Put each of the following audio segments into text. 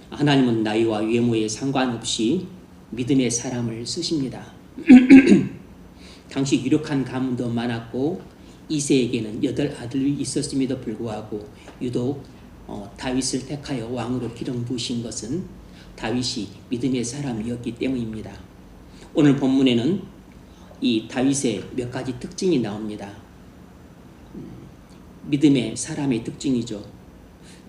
하나님은 나이와 외모에 상관없이 믿음의 사람을 쓰십니다. 당시 유력한 가문도 많았고 이새에게는 8 아들이 있었음에도 불구하고 유독 다윗을 택하여 왕으로 기름 부으신 것은 다윗이 믿음의 사람이었기 때문입니다. 오늘 본문에는 이 다윗의 몇 가지 특징이 나옵니다. 믿음의 사람의 특징이죠.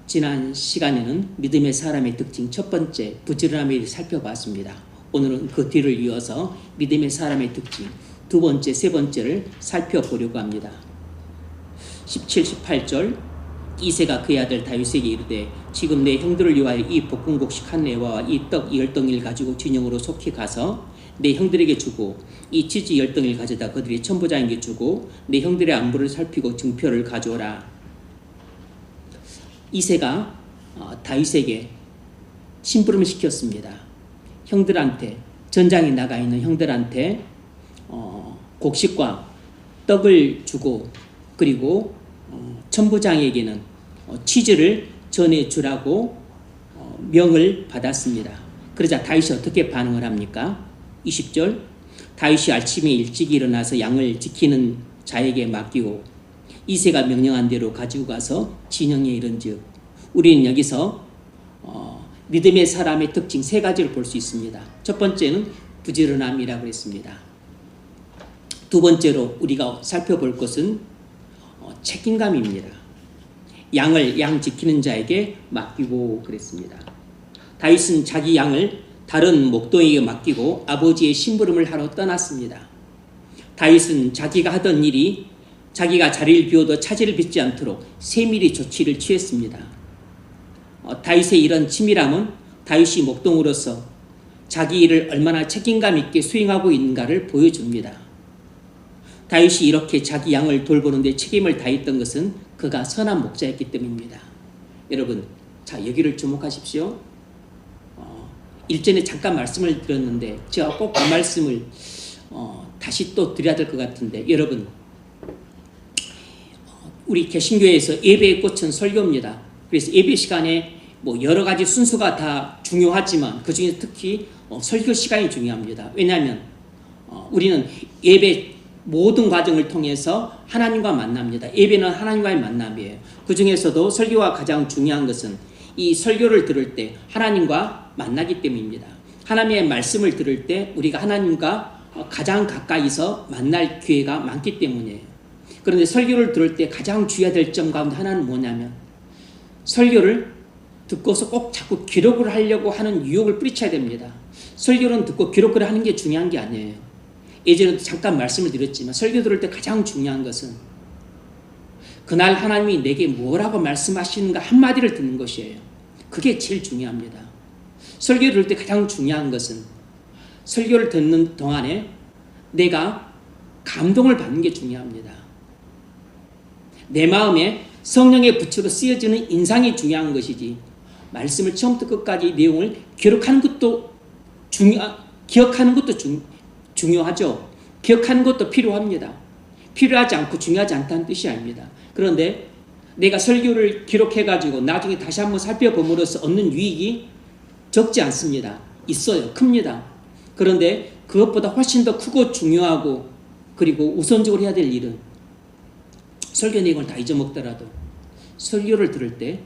지난 시간에는 믿음의 사람의 특징 첫 번째 부지런함을 살펴봤습니다. 오늘은 그 뒤를 이어서 믿음의 사람의 특징 두 번째, 세 번째를 살펴보려고 합니다. 17, 18절 이새가 그의 아들 다윗에게 이르되 지금 내 형들을 위하여 이 볶음곡식 한 에바와 이 떡 10덩이를 가지고 진영으로 속히 가서 내 형들에게 주고 이 치즈 10덩이를 가져다 그들이 천부장에게 주고 내 형들의 안부를 살피고 증표를 가져오라. 이새가 다윗에게 심부름을 시켰습니다. 형들한테 전장에 나가 있는 형들한테 곡식과 떡을 주고 그리고 천부장에게는 치즈를 전해주라고 명을 받았습니다. 그러자 다윗이 어떻게 반응을 합니까? 20절 다윗이 아침에 일찍 일어나서 양을 지키는 자에게 맡기고 이새가 명령한 대로 가지고 가서 진영에 이른즉 우리는 여기서 믿음의 사람의 특징 3가지를 볼 수 있습니다. 첫 번째는 부지런함이라고 했습니다. 두 번째로 우리가 살펴볼 것은 책임감입니다. 양 지키는 자에게 맡기고 그랬습니다. 다윗은 자기 양을 다른 목동에게 맡기고 아버지의 심부름을 하러 떠났습니다. 다윗은 자기가 하던 일이 자기가 자리를 비워도 차질을 빚지 않도록 세밀히 조치를 취했습니다. 다윗의 이런 치밀함은 다윗이 목동으로서 자기 일을 얼마나 책임감 있게 수행하고 있는가를 보여줍니다. 다윗이 이렇게 자기 양을 돌보는 데 책임을 다했던 것은 그가 선한 목자였기 때문입니다. 여러분, 자 여기를 주목하십시오. 일전에 잠깐 말씀을 드렸는데 제가 꼭 그 말씀을 다시 또 드려야 될 것 같은데 여러분, 우리 개신교에서 예배의 꽃은 설교입니다. 그래서 예배 시간에 뭐 여러 가지 순서가 다 중요하지만 그 중에 특히 설교 시간이 중요합니다. 왜냐하면 우리는 예배 모든 과정을 통해서 하나님과 만납니다. 예배는 하나님과의 만남이에요. 그 중에서도 설교가 가장 중요한 것은 이 설교를 들을 때 하나님과 만나기 때문입니다. 하나님의 말씀을 들을 때 우리가 하나님과 가장 가까이서 만날 기회가 많기 때문이에요. 그런데 설교를 들을 때 가장 주의해야 될 점 가운데 하나는 뭐냐면 설교를 듣고서 꼭 자꾸 기록을 하려고 하는 유혹을 뿌리쳐야 됩니다. 설교는 듣고 기록을 하는 게 중요한 게 아니에요. 예전에도 잠깐 말씀을 드렸지만 설교 들을 때 가장 중요한 것은 그날 하나님이 내게 뭐라고 말씀하시는가 한마디를 듣는 것이에요. 그게 제일 중요합니다. 설교를 들을 때 가장 중요한 것은 설교를 듣는 동안에 내가 감동을 받는 게 중요합니다. 내 마음에 성령의 붓으로 쓰여지는 인상이 중요한 것이지 말씀을 처음부터 끝까지 내용을 기록하는 것도 기억하는 것도 중요하죠. 기억하는 것도 필요합니다. 필요하지 않고 중요하지 않다는 뜻이 아닙니다. 그런데 내가 설교를 기록해가지고 나중에 다시 한번 살펴봄으로써 얻는 유익이 적지 않습니다. 있어요. 큽니다. 그런데 그것보다 훨씬 더 크고 중요하고 그리고 우선적으로 해야 될 일은 설교 내용을 다 잊어먹더라도 설교를 들을 때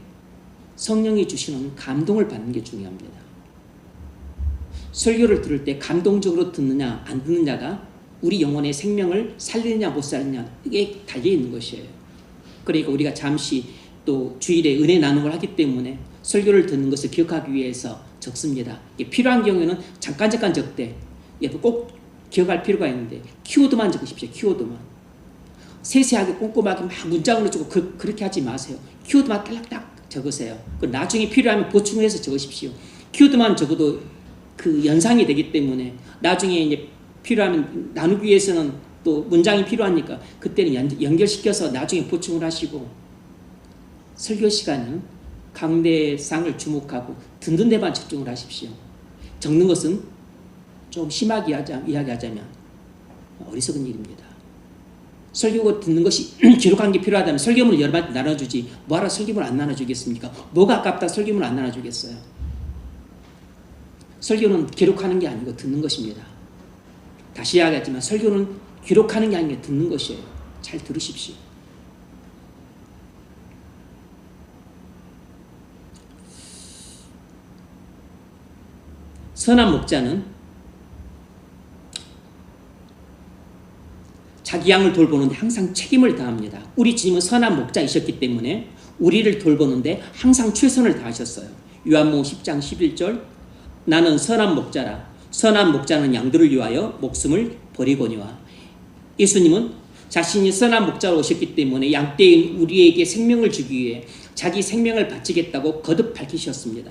성령이 주시는 감동을 받는 게 중요합니다. 설교를 들을 때 감동적으로 듣느냐 안 듣느냐가 우리 영혼의 생명을 살리느냐 못 살리느냐 이게 달려있는 것이에요. 그러니까 우리가 잠시 또 주일에 은혜 나눔을 하기 때문에 설교를 듣는 것을 기억하기 위해서 적습니다. 필요한 경우에는 잠깐 적되 꼭 기억할 필요가 있는데 키워드만 적으십시오. 키워드만. 세세하게 꼼꼼하게 막 문장으로 적고 그렇게 하지 마세요. 키워드만 딱딱 적으세요. 나중에 필요하면 보충을 해서 적으십시오. 키워드만 적어도 그 연상이 되기 때문에 나중에 이제 필요하면 나누기 위해서는 또 문장이 필요하니까 그때는 연결시켜서 나중에 보충을 하시고 설교 시간은 강대상을 주목하고 듣는 데만 집중을 하십시오. 적는 것은 좀 심하게 이야기하자면 어리석은 일입니다. 설교를 듣는 것이 기록한 게 필요하다면 설교문을 여러분한테 나눠주지 뭐하러 설교문을 안 나눠주겠습니까? 뭐가 아깝다 설교문을 안 나눠주겠어요? 설교는 기록하는 게 아니고 듣는 것입니다. 다시 이야기하지만 설교는 기록하는 게 아니고 듣는 것이에요. 잘 들으십시오. 선한 목자는 자기 양을 돌보는데 항상 책임을 다합니다. 우리 주님은 선한 목자이셨기 때문에 우리를 돌보는데 항상 최선을 다하셨어요. 요한복음 10장 11절 나는 선한 목자라 선한 목자는 양들을 위하여 목숨을 버리거니와. 예수님은 자신이 선한 목자로 오셨기 때문에 양떼인 우리에게 생명을 주기 위해 자기 생명을 바치겠다고 거듭 밝히셨습니다.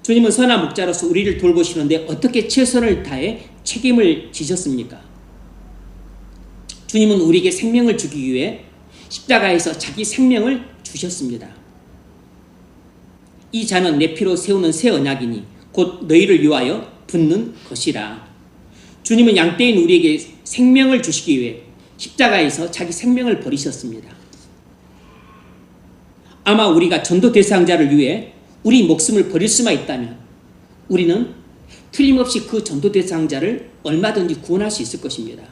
주님은 선한 목자로서 우리를 돌보시는데 어떻게 최선을 다해 책임을 지셨습니까? 주님은 우리에게 생명을 주기 위해 십자가에서 자기 생명을 주셨습니다. 이 잔은 내 피로 세우는 새 언약이니 곧 너희를 위하여 붓는 것이라. 주님은 양떼인 우리에게 생명을 주시기 위해 십자가에서 자기 생명을 버리셨습니다. 아마 우리가 전도 대상자를 위해 우리 목숨을 버릴 수만 있다면 우리는 틀림없이 그 전도 대상자를 얼마든지 구원할 수 있을 것입니다.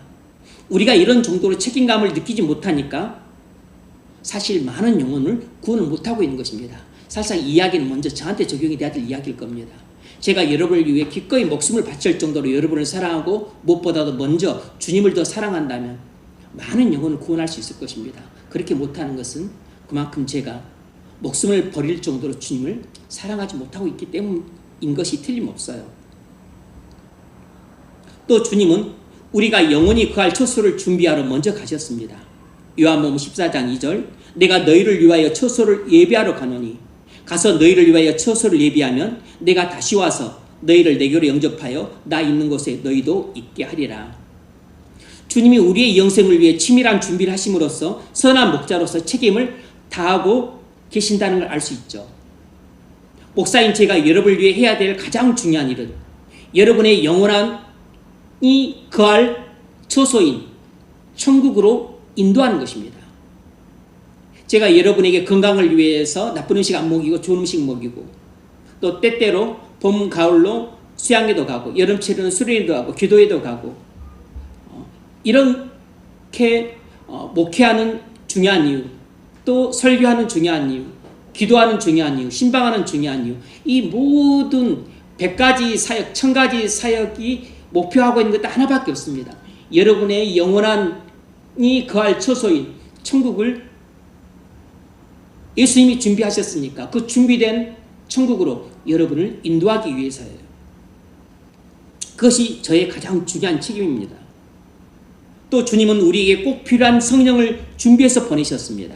우리가 이런 정도로 책임감을 느끼지 못하니까 사실 많은 영혼을 구원을 못하고 있는 것입니다. 사실상 이 이야기는 먼저 저한테 적용이 돼야 될 이야기일 겁니다. 제가 여러분을 위해 기꺼이 목숨을 바칠 정도로 여러분을 사랑하고 무엇보다도 먼저 주님을 더 사랑한다면 많은 영혼을 구원할 수 있을 것입니다. 그렇게 못하는 것은 그만큼 제가 목숨을 버릴 정도로 주님을 사랑하지 못하고 있기 때문인 것이 틀림없어요. 또 주님은 우리가 영원히 거할 처소를 준비하러 먼저 가셨습니다. 요한복음 14장 2절 내가 너희를 위하여 처소를 예비하러 가노니 가서 너희를 위하여 처소를 예비하면 내가 다시 와서 너희를 내게로 영접하여 나 있는 곳에 너희도 있게 하리라. 주님이 우리의 영생을 위해 치밀한 준비를 하심으로써 선한 목자로서 책임을 다하고 계신다는 걸 알 수 있죠. 목사인 제가 여러분을 위해 해야 될 가장 중요한 일은 여러분의 영원한이 거할 처소인 천국으로 인도하는 것입니다. 제가 여러분에게 건강을 위해서 나쁜 음식 안 먹이고 좋은 음식 먹이고 또 때때로 봄, 가을로 수양회도 가고 여름철에는 수련회도 가고 기도회도 가고 이렇게 목회하는 중요한 이유 또 설교하는 중요한 이유 기도하는 중요한 이유 신방하는 중요한 이유 이 모든 100가지 사역 1000가지 사역이 목표하고 있는 것도 하나밖에 없습니다. 여러분의 영원한이 거할 처소인 천국을 예수님이 준비하셨으니까 그 준비된 천국으로 여러분을 인도하기 위해서예요. 그것이 저의 가장 중요한 책임입니다. 또 주님은 우리에게 꼭 필요한 성령을 준비해서 보내셨습니다.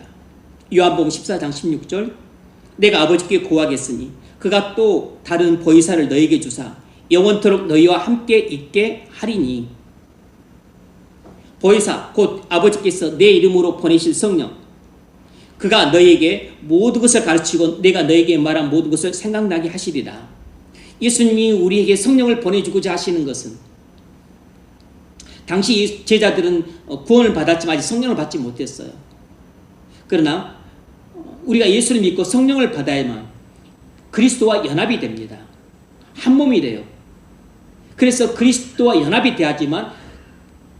요한복음 14장 16절 내가 아버지께 구하겠으니 그가 또 다른 보혜사를 너에게 주사 영원토록 너희와 함께 있게 하리니. 보혜사 곧 아버지께서 내 이름으로 보내실 성령 그가 너희에게 모든 것을 가르치고 내가 너희에게 말한 모든 것을 생각나게 하시리라. 예수님이 우리에게 성령을 보내주고자 하시는 것은 당시 제자들은 구원을 받았지만 아직 성령을 받지 못했어요. 그러나 우리가 예수를 믿고 성령을 받아야만 그리스도와 연합이 됩니다. 한 몸이 돼요. 그래서 그리스도와 연합이 돼야지만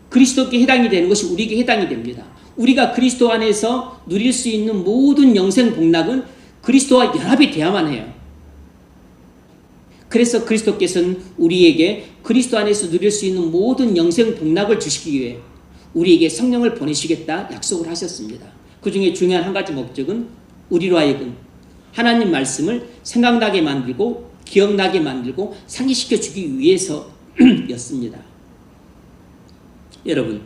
그리스도께 해당이 되는 것이 우리에게 해당이 됩니다. 우리가 그리스도 안에서 누릴 수 있는 모든 영생 복락은 그리스도와 연합이 돼야만 해요. 그래서 그리스도께서는 우리에게 그리스도 안에서 누릴 수 있는 모든 영생 복락을 주시기 위해 우리에게 성령을 보내시겠다 약속을 하셨습니다. 그 중에 중요한 한 가지 목적은 우리로 하여금 하나님 말씀을 생각나게 만들고 기억나게 만들고 상기시켜 주기 위해서였습니다. 여러분,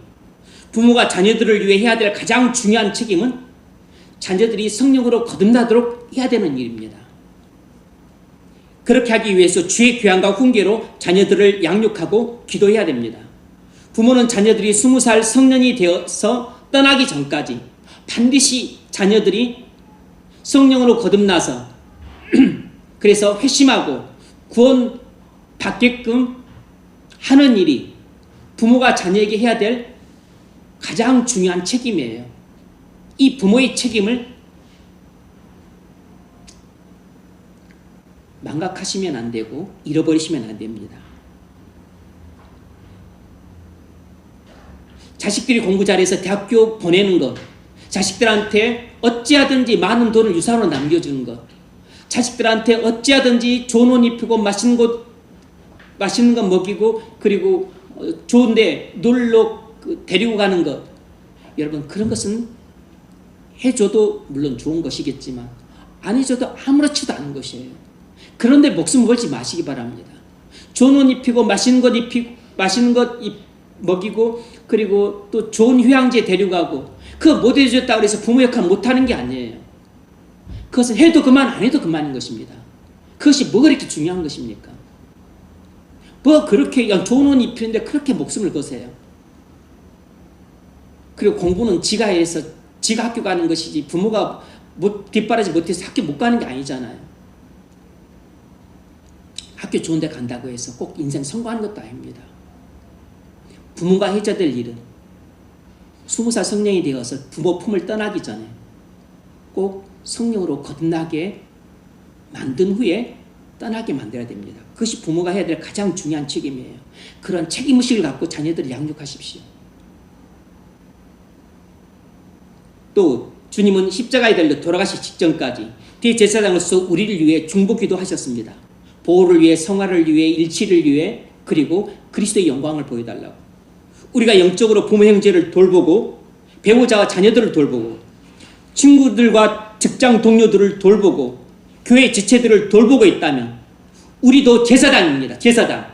부모가 자녀들을 위해 해야 될 가장 중요한 책임은 자녀들이 성령으로 거듭나도록 해야 되는 일입니다. 그렇게 하기 위해서 주의 교양과 훈계로 자녀들을 양육하고 기도해야 됩니다. 부모는 자녀들이 20살 성년이 되어서 떠나기 전까지 반드시 자녀들이 성령으로 거듭나서 그래서 회심하고 구원 받게끔 하는 일이 부모가 자녀에게 해야 될 가장 중요한 책임이에요. 이 부모의 책임을 망각하시면 안 되고 잃어버리시면 안 됩니다. 자식들이 공부 잘해서 대학교 보내는 것, 자식들한테 어찌하든지 많은 돈을 유산으로 남겨주는 것, 자식들한테 어찌하든지 좋은 옷 입히고 맛있는 것 먹이고 그리고 좋은데 놀러 데리고 가는 것, 여러분 그런 것은 해줘도 물론 좋은 것이겠지만 안 해줘도 아무렇지도 않은 것이에요. 그런데 목숨 걸지 마시기 바랍니다. 좋은 옷 입히고 맛있는 것 먹이고 그리고 또 좋은 휴양지에 데려가고 그거 못 해줬다고 해서 부모 역할 못하는 게 아니에요. 그것은 해도 그만 안 해도 그만인 것입니다. 그것이 뭐가 그렇게 중요한 것입니까? 뭐 그렇게 좋은 옷 입히는데 그렇게 목숨을 거세요. 그리고 공부는 지가 해서 지가 학교 가는 것이지 부모가 뒷바라지 못해서 학교 못 가는 게 아니잖아요. 학교 좋은 데 간다고 해서 꼭 인생 성공하는 것도 아닙니다. 부모가 해줘야 될 일은 20살 성령이 되어서 부모 품을 떠나기 전에 꼭 성령으로 거듭나게 만든 후에 떠나게 만들어야 됩니다. 그것이 부모가 해야 될 가장 중요한 책임이에요. 그런 책임의식을 갖고 자녀들을 양육하십시오. 또 주님은 십자가에 달려 돌아가시 직전까지 대제사장으로서 우리를 위해 중보기도 하셨습니다. 보호를 위해, 성화를 위해, 일치를 위해, 그리고 그리스도의 영광을 보여달라고. 우리가 영적으로 부모 형제를 돌보고 배우자와 자녀들을 돌보고 친구들과 직장 동료들을 돌보고 교회 지체들을 돌보고 있다면 우리도 제사장입니다. 제사장.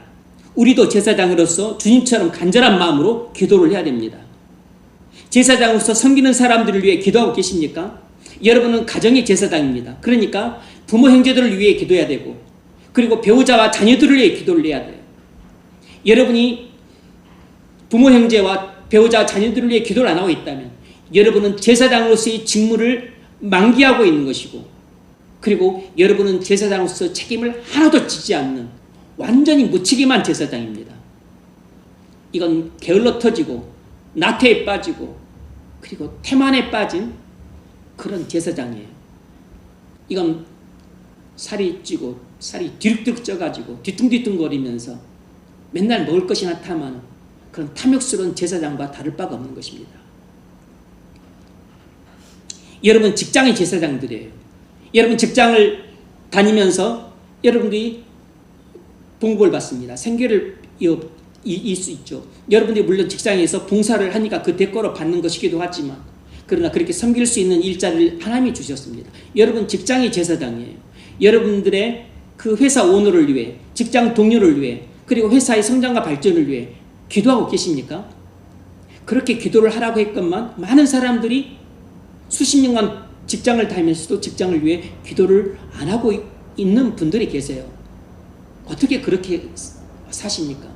우리도 제사장으로서 주님처럼 간절한 마음으로 기도를 해야 됩니다. 제사장으로서 섬기는 사람들을 위해 기도하고 계십니까? 여러분은 가정의 제사장입니다. 그러니까 부모 형제들을 위해 기도해야 되고 그리고 배우자와 자녀들을 위해 기도를 해야 돼요. 여러분이 부모 형제와 배우자 자녀들을 위해 기도를 안 하고 있다면 여러분은 제사장으로서의 직무를 만기하고 있는 것이고 그리고 여러분은 제사장으로서 책임을 하나도 지지 않는 완전히 무책임한 제사장입니다. 이건 게을러 터지고 나태에 빠지고 그리고 태만에 빠진 그런 제사장이에요. 이건 살이 찌고 살이 뒤룩뒤룩 쪄가지고 뒤뚱뒤뚱거리면서 맨날 먹을 것이 나타나는 그런 탐욕스러운 제사장과 다를 바가 없는 것입니다. 여러분 직장의 제사장들이에요. 여러분 직장을 다니면서 여러분들이 봉급을 받습니다. 생계를 이을 수 있죠. 여러분들이 물론 직장에서 봉사를 하니까 그 대가로 받는 것이기도 하지만 그러나 그렇게 섬길 수 있는 일자리를 하나님이 주셨습니다. 여러분 직장의 제사장이에요. 여러분들의 그 회사 오너를 위해, 직장 동료를 위해, 그리고 회사의 성장과 발전을 위해 기도하고 계십니까? 그렇게 기도를 하라고 했건만 많은 사람들이 수십 년간 직장을 다니면서도 직장을 위해 기도를 안 하고 있는 분들이 계세요. 어떻게 그렇게 사십니까?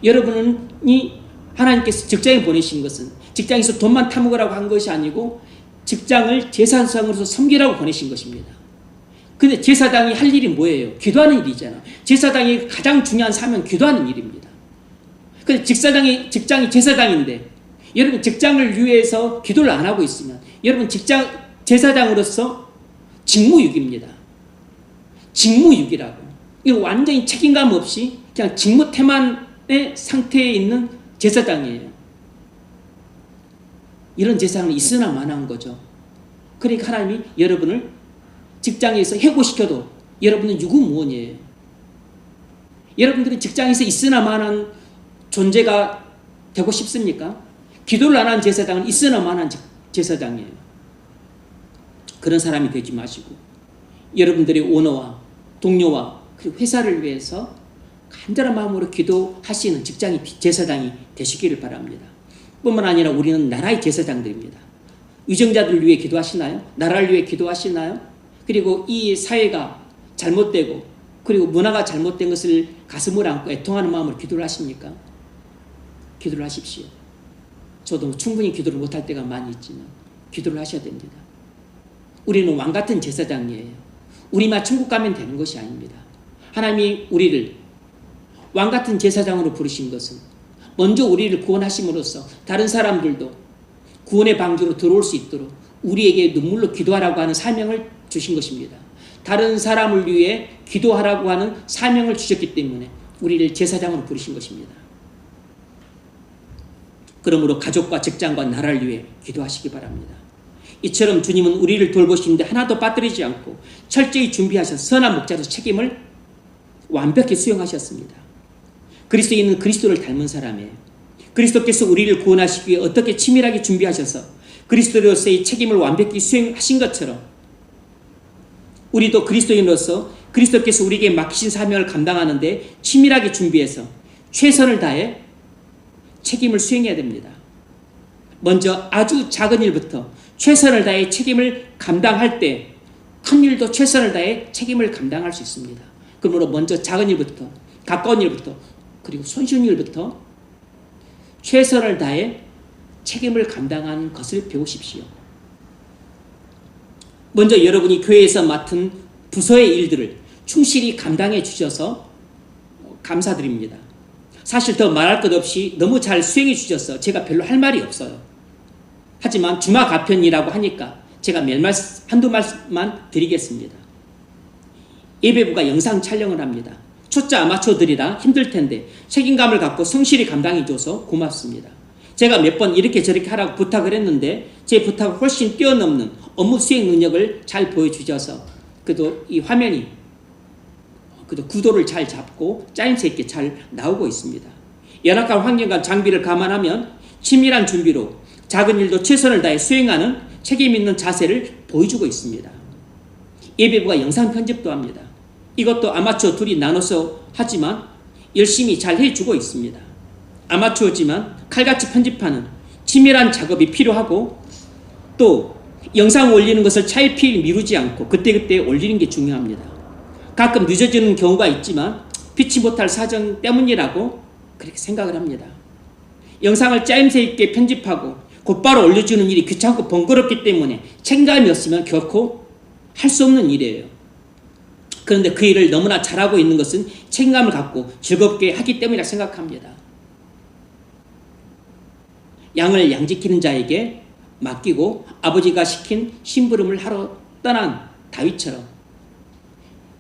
여러분이 하나님께서 직장에 보내신 것은 직장에서 돈만 타먹으라고 한 것이 아니고 직장을 제사장으로서 섬기라고 보내신 것입니다. 근데 제사장이 할 일이 뭐예요? 기도하는 일이잖아. 제사장이 가장 중요한 사명은 기도하는 일입니다. 근데 직장이 제사장인데 여러분 직장을 위해서 기도를 안 하고 있으면 여러분 제사장으로서 직무유기입니다. 직무유기라고. 이거 완전히 책임감 없이 그냥 직무태만의 상태에 있는 제사장이에요. 이런 제사장은 있으나 마나한 거죠. 그러니까 하나님이 여러분을 직장에서 해고시켜도 여러분은 유구무원이에요. 여러분들이 직장에서 있으나 마나한 존재가 되고 싶습니까? 기도를 안 하는 제사장은 있으나 마나한 제사장이에요. 그런 사람이 되지 마시고 여러분들의 오너와 동료와 그리고 회사를 위해서 간절한 마음으로 기도하시는 직장의 제사장이 되시기를 바랍니다. 뿐만 아니라 우리는 나라의 제사장들입니다. 위정자들을 위해 기도하시나요? 나라를 위해 기도하시나요? 그리고 이 사회가 잘못되고 그리고 문화가 잘못된 것을 가슴을 안고 애통하는 마음으로 기도를 하십니까? 기도를 하십시오. 저도 충분히 기도를 못할 때가 많이 있지만 기도를 하셔야 됩니다. 우리는 왕같은 제사장이에요. 우리만 천국 가면 되는 것이 아닙니다. 하나님이 우리를 왕같은 제사장으로 부르신 것은 먼저 우리를 구원하심으로써 다른 사람들도 구원의 방주로 들어올 수 있도록 우리에게 눈물로 기도하라고 하는 사명을 주신 것입니다. 다른 사람을 위해 기도하라고 하는 사명을 주셨기 때문에 우리를 제사장으로 부르신 것입니다. 그러므로 가족과 직장과 나라를 위해 기도하시기 바랍니다. 이처럼 주님은 우리를 돌보시는데 하나도 빠뜨리지 않고 철저히 준비하셔서 선한 목자로서 책임을 완벽히 수행하셨습니다. 그리스도인은 그리스도를 닮은 사람이에요. 그리스도께서 우리를 구원하시기 위해 어떻게 치밀하게 준비하셔서 그리스도로서의 책임을 완벽히 수행하신 것처럼 우리도 그리스도인으로서 그리스도께서 우리에게 맡기신 사명을 감당하는데 치밀하게 준비해서 최선을 다해 책임을 수행해야 됩니다. 먼저 아주 작은 일부터 최선을 다해 책임을 감당할 때 큰 일도 최선을 다해 책임을 감당할 수 있습니다. 그러므로 먼저 작은 일부터, 가까운 일부터, 그리고 손쉬운 일부터 최선을 다해 책임을 감당하는 것을 배우십시오. 먼저 여러분이 교회에서 맡은 부서의 일들을 충실히 감당해 주셔서 감사드립니다. 사실 더 말할 것 없이 너무 잘 수행해 주셔서 제가 별로 할 말이 없어요. 하지만 주마가편이라고 하니까 제가 한두 말씀만 드리겠습니다. 예배부가 영상 촬영을 합니다. 초짜 아마추어들이라 힘들 텐데 책임감을 갖고 성실히 감당해 줘서 고맙습니다. 제가 몇 번 이렇게 저렇게 하라고 부탁을 했는데 제 부탁을 훨씬 뛰어넘는 업무 수행 능력을 잘 보여주셔서 그래도 이 화면이 그래도 구도를 잘 잡고 짜임새 있게 잘 나오고 있습니다. 열악한 환경과 장비를 감안하면 치밀한 준비로 작은 일도 최선을 다해 수행하는 책임 있는 자세를 보여주고 있습니다. 예배부가 영상 편집도 합니다. 이것도 아마추어 둘이 나눠서 하지만 열심히 잘 해주고 있습니다. 아마추어지만 칼같이 편집하는 치밀한 작업이 필요하고 또 영상 올리는 것을 차일피일 미루지 않고 그때그때 올리는 게 중요합니다. 가끔 늦어지는 경우가 있지만 피치 못할 사정 때문이라고 그렇게 생각을 합니다. 영상을 짜임새 있게 편집하고 곧바로 올려주는 일이 귀찮고 번거롭기 때문에 책임감이 없으면 결코 할 수 없는 일이에요. 그런데 그 일을 너무나 잘하고 있는 것은 책임감을 갖고 즐겁게 하기 때문이라 생각합니다. 양을 양지키는 자에게 맡기고 아버지가 시킨 심부름을 하러 떠난 다윗처럼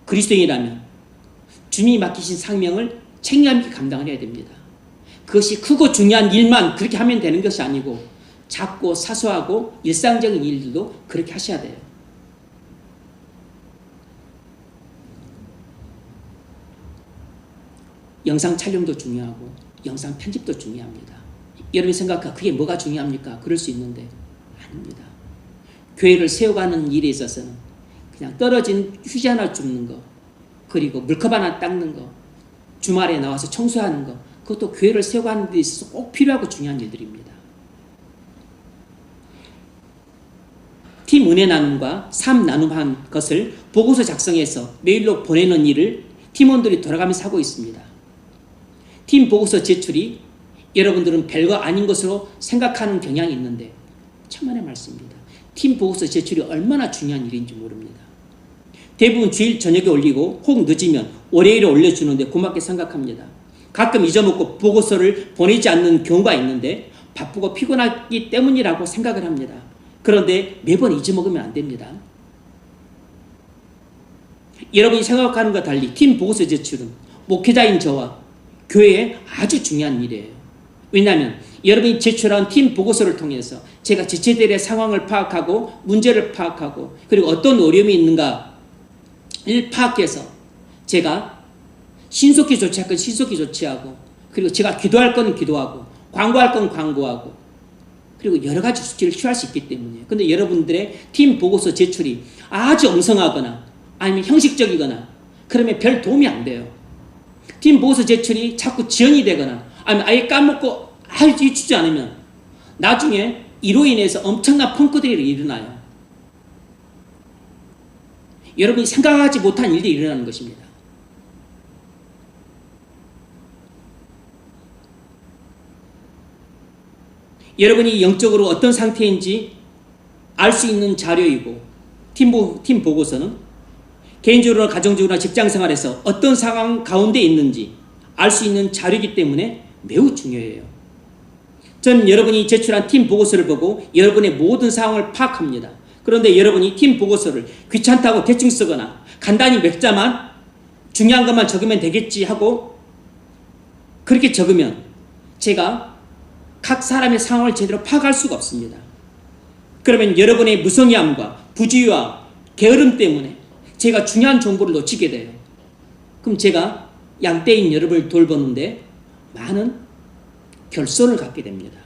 그리스도인이라면 주님이 맡기신 사명을 책임감 있게 감당을 해야 됩니다. 그것이 크고 중요한 일만 그렇게 하면 되는 것이 아니고 작고 사소하고 일상적인 일들도 그렇게 하셔야 돼요. 영상 촬영도 중요하고 영상 편집도 중요합니다. 여러분이 생각하 그게 뭐가 중요합니까? 그럴 수 있는데 아닙니다. 교회를 세워가는 일에 있어서는 그냥 떨어진 휴지 하나 줍는 거 그리고 물컵 하나 닦는 거 주말에 나와서 청소하는 거 그것도 교회를 세워가는 데 있어서 꼭 필요하고 중요한 일들입니다. 팀 은혜 나눔과 삶 나눔한 것을 보고서 작성해서 메일로 보내는 일을 팀원들이 돌아가면서 하고 있습니다. 팀 보고서 제출이 여러분들은 별거 아닌 것으로 생각하는 경향이 있는데 천만의 말씀입니다. 팀 보고서 제출이 얼마나 중요한 일인지 모릅니다. 대부분 주일 저녁에 올리고 혹 늦으면 월요일에 올려주는데 고맙게 생각합니다. 가끔 잊어먹고 보고서를 보내지 않는 경우가 있는데 바쁘고 피곤하기 때문이라고 생각을 합니다. 그런데 매번 잊어먹으면 안 됩니다. 여러분이 생각하는 것과 달리 팀 보고서 제출은 목회자인 저와 교회에 아주 중요한 일이에요. 왜냐하면 여러분이 제출한 팀 보고서를 통해서 제가 지체들의 상황을 파악하고 문제를 파악하고 그리고 어떤 어려움이 있는가를 파악해서 제가 신속히 조치할 건 신속히 조치하고 그리고 제가 기도할 건 기도하고 광고할 건 광고하고 그리고 여러 가지 수치를 취할 수 있기 때문이에요. 그런데 여러분들의 팀 보고서 제출이 아주 엉성하거나 아니면 형식적이거나 그러면 별 도움이 안 돼요. 팀 보고서 제출이 자꾸 지연이 되거나 아니면 아예 까먹고 해주지 않으면 나중에 이로 인해서 엄청난 펑크들이 일어나요. 여러분이 생각하지 못한 일들이 일어나는 것입니다. 여러분이 영적으로 어떤 상태인지 알 수 있는 자료이고 팀 보고서는 개인적으로나 가정적으로나 직장생활에서 어떤 상황 가운데 있는지 알 수 있는 자료이기 때문에 매우 중요해요. 전 여러분이 제출한 팀 보고서를 보고 여러분의 모든 상황을 파악합니다. 그런데 여러분이 팀 보고서를 귀찮다고 대충 쓰거나 간단히 맥자만 중요한 것만 적으면 되겠지 하고 그렇게 적으면 제가 각 사람의 상황을 제대로 파악할 수가 없습니다. 그러면 여러분의 무성의함과 부주의와 게으름 때문에 제가 중요한 정보를 놓치게 돼요. 그럼 제가 양떼인 여러분을 돌보는데 많은 결손을 갖게 됩니다.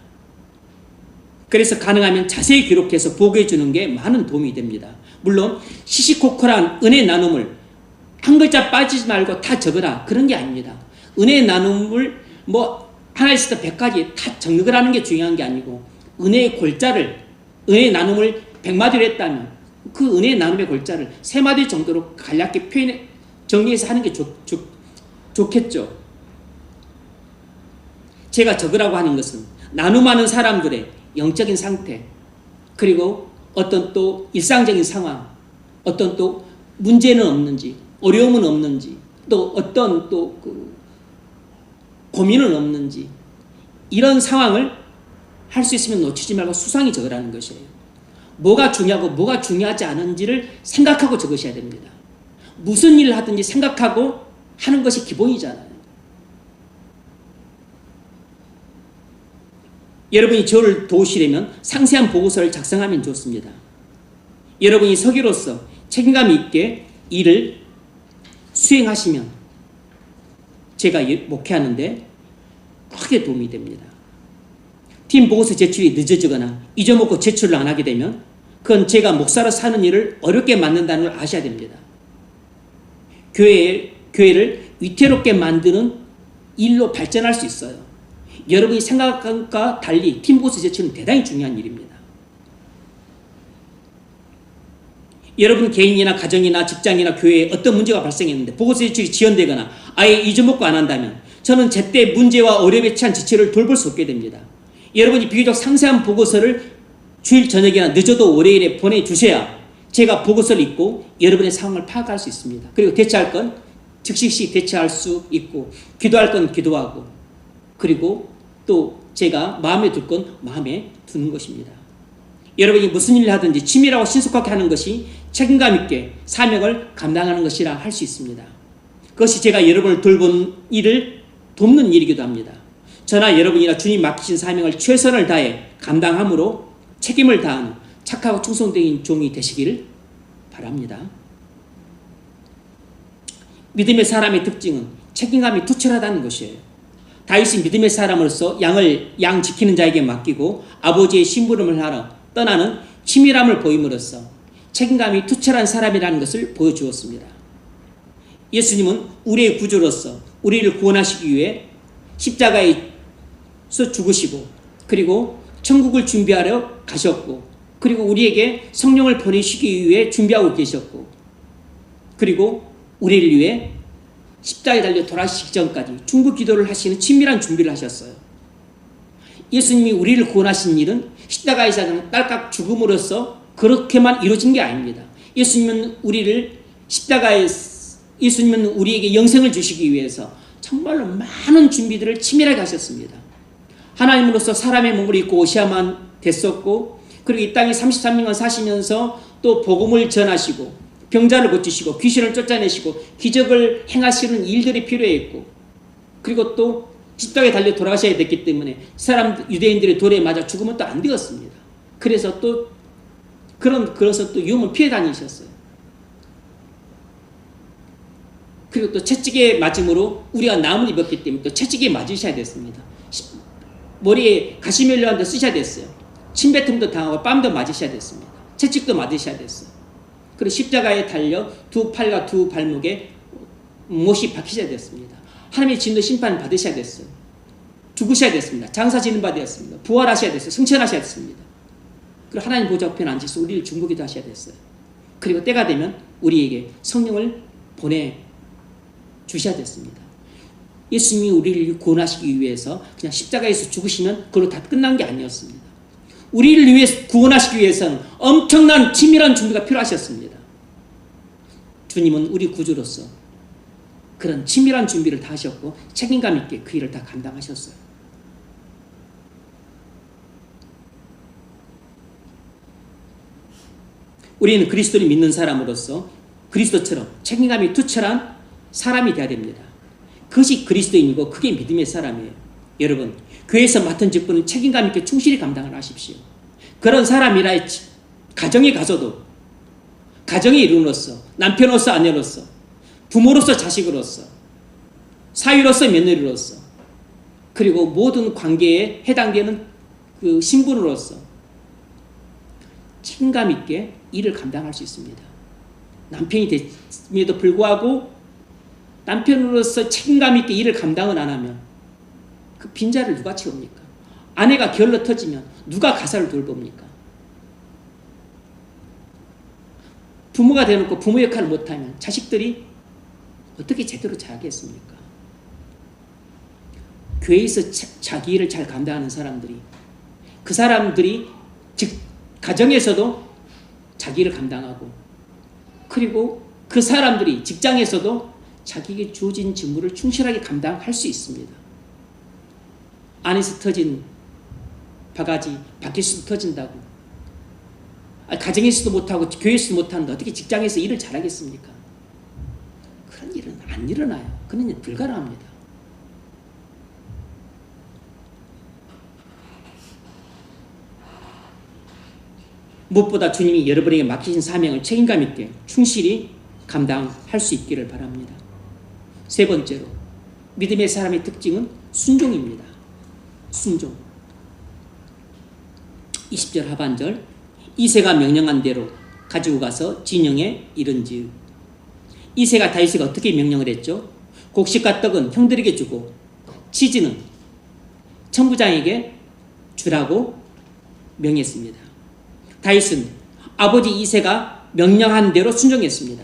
그래서 가능하면 자세히 기록해서 보고해 주는 게 많은 도움이 됩니다. 물론 시시콜콜한 은혜 나눔을 한 글자 빠지지 말고 다 적으라 그런 게 아닙니다. 은혜 나눔을 뭐 하나에서 100까지 다 적는 게 중요한 게 아니고 은혜의 골자를 은혜 나눔을 100마디로 했다면 그 은혜 나눔의 골자를 3마디 정도로 간략히 정리해서 하는 게 좋겠죠. 제가 적으라고 하는 것은 나눔하는 사람들의 영적인 상태, 그리고 어떤 또 일상적인 상황, 어떤 또 문제는 없는지, 어려움은 없는지, 또 어떤 또 고민은 없는지, 이런 상황을 할 수 있으면 놓치지 말고 수상히 적으라는 것이에요. 뭐가 중요하고 뭐가 중요하지 않은지를 생각하고 적으셔야 됩니다. 무슨 일을 하든지 생각하고 하는 것이 기본이잖아요. 여러분이 저를 도우시려면 상세한 보고서를 작성하면 좋습니다. 여러분이 서기로서 책임감 있게 일을 수행하시면 제가 목회하는데 크게 도움이 됩니다. 팀 보고서 제출이 늦어지거나 잊어먹고 제출을 안 하게 되면 그건 제가 목사로 사는 일을 어렵게 만든다는 걸 아셔야 됩니다. 교회를 위태롭게 만드는 일로 발전할 수 있어요. 여러분이 생각과 달리 팀 보고서 제출은 대단히 중요한 일입니다. 여러분 개인이나 가정이나 직장이나 교회에 어떤 문제가 발생했는데 보고서 제출이 지연되거나 아예 잊어먹고 안 한다면 저는 제때 문제와 어려움에 처한 지체를 돌볼 수 없게 됩니다. 여러분이 비교적 상세한 보고서를 주일 저녁이나 늦어도 월요일에 보내주셔야 제가 보고서를 읽고 여러분의 상황을 파악할 수 있습니다. 그리고 대처할 건 즉시 대처할 수 있고 기도할 건 기도하고 그리고 또 제가 마음에 둘 건 마음에 두는 것입니다. 여러분이 무슨 일을 하든지 치밀하고 신속하게 하는 것이 책임감 있게 사명을 감당하는 것이라 할 수 있습니다. 그것이 제가 여러분을 돌보는 일을 돕는 일이기도 합니다. 저나 여러분이나 주님 맡기신 사명을 최선을 다해 감당함으로 책임을 다하는 착하고 충성된 종이 되시기를 바랍니다. 믿음의 사람의 특징은 책임감이 투철하다는 것이에요. 다윗이 믿음의 사람으로서 양 지키는 자에게 맡기고 아버지의 심부름을 하러 떠나는 치밀함을 보임으로써 책임감이 투철한 사람이라는 것을 보여주었습니다. 예수님은 우리의 구주로서 우리를 구원하시기 위해 십자가에서 죽으시고 그리고 천국을 준비하러 가셨고 그리고 우리에게 성령을 보내시기 위해 준비하고 계셨고 그리고 우리를 위해 십자가에 달려 돌아가시기 전까지 중보 기도를 하시는 친밀한 준비를 하셨어요. 예수님이 우리를 구원하신 일은 십자가에서 딸깍 죽음으로써 그렇게만 이루어진 게 아닙니다. 예수님은 우리에게 영생을 주시기 위해서 정말로 많은 준비들을 치밀하게 하셨습니다. 하나님으로서 사람의 몸을 입고 오셔야만 됐었고 그리고 이 땅에 33년간 사시면서 또 복음을 전하시고 병자를 고치시고 귀신을 쫓아내시고 기적을 행하시는 일들이 필요했고 그리고 또 십자가에 달려 돌아가셔야 됐기 때문에 유대인들의 돌에 맞아 죽으면 또 안 되었습니다. 그래서 또 그래서 또 유혹을 피해 다니셨어요. 그리고 또 채찍에 맞음으로 우리가 나음을 입었기 때문에 또 채찍에 맞으셔야 됐습니다. 머리에 가시멜로한테 쓰셔야 됐어요. 침뱉음도 당하고 뺨도 맞으셔야 됐습니다. 채찍도 맞으셔야 됐어요. 그리고 십자가에 달려 두 팔과 두 발목에 못이 박히셔야 됐습니다. 하나님의 진노 심판을 받으셔야 됐어요. 죽으셔야 됐습니다. 장사 지는 바 되었습니다. 부활하셔야 됐어요. 승천하셔야 됐습니다. 그리고 하나님 보좌 앞에 앉으셔서 우리를 중보기도 하셔야 됐어요. 그리고 때가 되면 우리에게 성령을 보내주셔야 됐습니다. 예수님이 우리를 구원하시기 위해서 그냥 십자가에서 죽으시면 그걸로 다 끝난 게 아니었습니다. 우리를 위해 구원하시기 위해서는 엄청난 치밀한 준비가 필요하셨습니다. 주님은 우리 구주로서 그런 치밀한 준비를 다 하셨고 책임감 있게 그 일을 다 감당하셨어요. 우리는 그리스도를 믿는 사람으로서 그리스도처럼 책임감이 투철한 사람이 되어야 됩니다. 그것이 그리스도인이고 그게 믿음의 사람이에요. 여러분, 교회에서 맡은 직분을 책임감 있게 충실히 감당을 하십시오. 그런 사람이라 가정에 가서도 가정의 일원으로서, 남편으로서 아내로서, 부모로서 자식으로서, 사위로서 며느리로서, 그리고 모든 관계에 해당되는 그 신분으로서 책임감 있게 일을 감당할 수 있습니다. 남편이 됨에도 불구하고 남편으로서 책임감 있게 일을 감당을 안 하면 그 빈자를 누가 채웁니까? 아내가 결로 터지면 누가 가사를 돌봅니까? 부모가 되어놓고 부모 역할을 못하면 자식들이 어떻게 제대로 자라겠습니까? 교회에서 자기 일을 잘 감당하는 사람들이, 그 사람들이 즉 가정에서도 자기 일을 감당하고, 그리고 그 사람들이 직장에서도 자기에게 주어진 직무를 충실하게 감당할 수 있습니다. 안에서 터진 바가지 밖에서도 터진다고, 가정에서도 못하고 교회에서도 못하는데 어떻게 직장에서 일을 잘하겠습니까? 그런 일은 안 일어나요. 그런 일은 불가능합니다. 무엇보다 주님이 여러분에게 맡기신 사명을 책임감 있게 충실히 감당할 수 있기를 바랍니다. 세 번째로, 믿음의 사람의 특징은 순종입니다. 순종. 20절 하반절, 이새가 명령한 대로 가지고 가서 진영에 이른즉. 이새가 다윗에게 어떻게 명령을 했죠? 곡식과 떡은 형들에게 주고 치즈는 천부장에게 주라고 명했습니다. 다윗은 아버지 이새가 명령한 대로 순종했습니다.